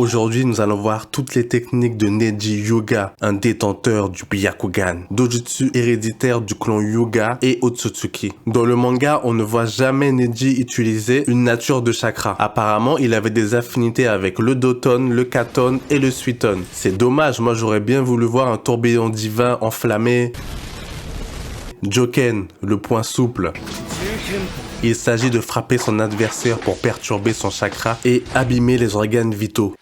Aujourd'hui, nous allons voir toutes les techniques de Neji Hyuga, un détenteur du Byakugan, Dojutsu héréditaire du clan Hyuga et Otsutsuki. Dans le manga, on ne voit jamais Neji utiliser une nature de chakra. Apparemment, il avait des affinités avec le Doton, le Katon et le Suiton. C'est dommage, moi j'aurais bien voulu voir un tourbillon divin enflammé. Joken, le point souple. Il s'agit de frapper son adversaire pour perturber son chakra et abîmer les organes vitaux.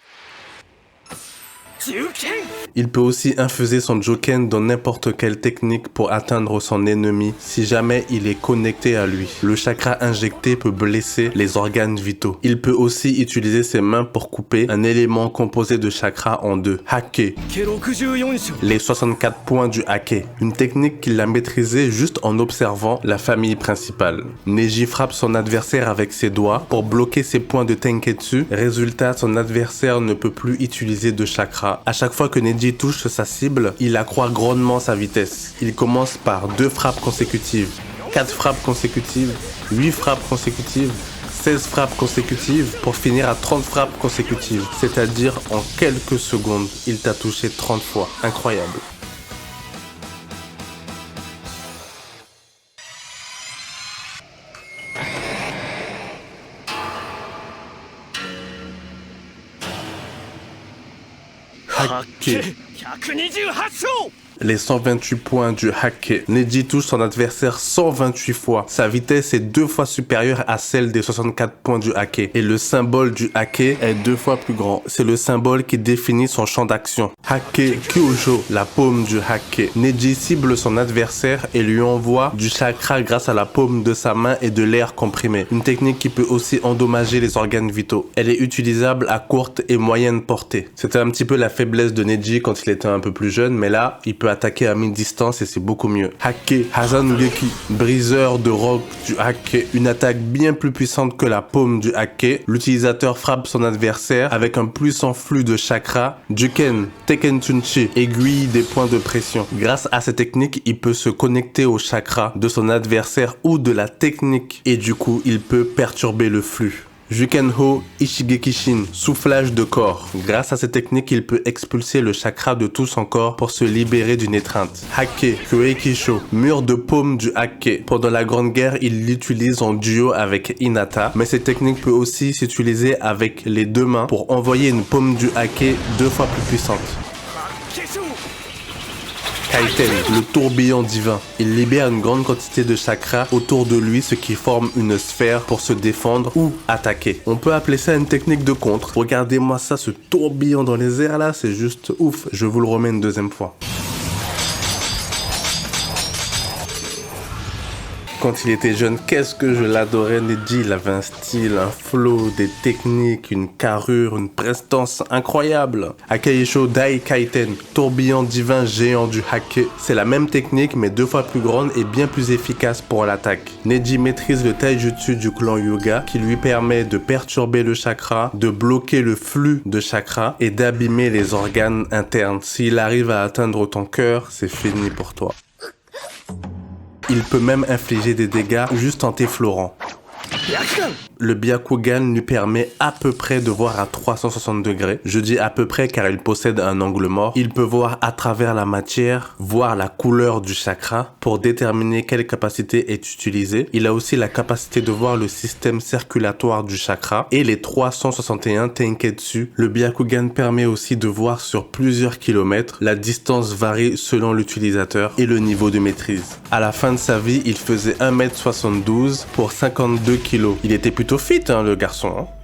Il peut aussi infuser son Joken dans n'importe quelle technique pour atteindre son ennemi si jamais il est connecté à lui. Le chakra injecté peut blesser les organes vitaux. Il peut aussi utiliser ses mains pour couper un élément composé de chakra en deux. Hake. Les 64 points du Hake. Une technique qu'il a maîtrisée juste en observant la famille principale. Neji frappe son adversaire avec ses doigts pour bloquer ses points de Tenketsu. Résultat, son adversaire ne peut plus utiliser de chakra. À chaque fois que Neji touche sa cible, il accroît grandement sa vitesse. Il commence par 2 frappes consécutives, 4 frappes consécutives, 8 frappes consécutives, 16 frappes consécutives pour finir à 30 frappes consécutives. C'est-à-dire en quelques secondes, il t'a touché 30 fois. Incroyable. Hake. Les 128 points du Hake. Neji touche son adversaire 128 fois. Sa vitesse est 2 fois supérieure à celle des 64 points du Hake. Et le symbole du Hake est 2 fois plus grand. C'est le symbole qui définit son champ d'action. Hake Kyujo, la paume du Hake. Neji cible son adversaire et lui envoie du chakra grâce à la paume de sa main et de l'air comprimé. Une technique qui peut aussi endommager les organes vitaux. Elle est utilisable à courte et moyenne portée. C'était un petit peu la faiblesse de Neji quand il était un peu plus jeune, mais là, il peut attaquer à mi-distance et c'est beaucoup mieux. Hake Hazanugeki, briseur de roc du Hake, une attaque bien plus puissante que la paume du Hake. L'utilisateur frappe son adversaire avec un puissant flux de chakra. Juken, Tekentunchi, aiguille des points de pression. Grâce à cette technique, il peut se connecter au chakra de son adversaire ou de la technique et du coup, il peut perturber le flux. Jukenho Ishigekishin, soufflage de corps. Grâce à cette technique, il peut expulser le chakra de tout son corps pour se libérer d'une étreinte. Hake Kyoeikisho, mur de paume du Hake. Pendant la Grande Guerre, il l'utilise en duo avec Hinata, mais cette technique peut aussi s'utiliser avec les 2 mains pour envoyer une paume du Hake 2 fois plus puissante. Kaiten, le tourbillon divin. Il libère une grande quantité de chakra autour de lui, ce qui forme une sphère pour se défendre ou attaquer. On peut appeler ça une technique de contre. Regardez-moi ça, ce tourbillon dans les airs là, c'est juste ouf. Je vous le remets une deuxième fois. Quand il était jeune, qu'est-ce que je l'adorais, Neji. Il avait un style, un flow, des techniques, une carrure, une prestance incroyable. Akeisho Dai Kaiten, tourbillon divin géant du Hake. C'est la même technique mais 2 fois plus grande et bien plus efficace pour l'attaque. Neji maîtrise le taijutsu du clan Hyuga qui lui permet de perturber le chakra, de bloquer le flux de chakra et d'abîmer les organes internes. S'il arrive à atteindre ton cœur, c'est fini pour toi. Il peut même infliger des dégâts juste en t'effleurant. Le Byakugan lui permet à peu près de voir à 360 degrés. Je dis à peu près car il possède un angle mort. Il peut voir à travers la matière, voir la couleur du chakra pour déterminer quelle capacité est utilisée. Il a aussi la capacité de voir le système circulatoire du chakra et les 361 Tenketsu. Le Byakugan permet aussi de voir sur plusieurs kilomètres. La distance varie selon l'utilisateur et le niveau de maîtrise. À la fin de sa vie, il faisait 1m72 pour 52 kg. Il était plutôt fit, hein, le garçon. Hein.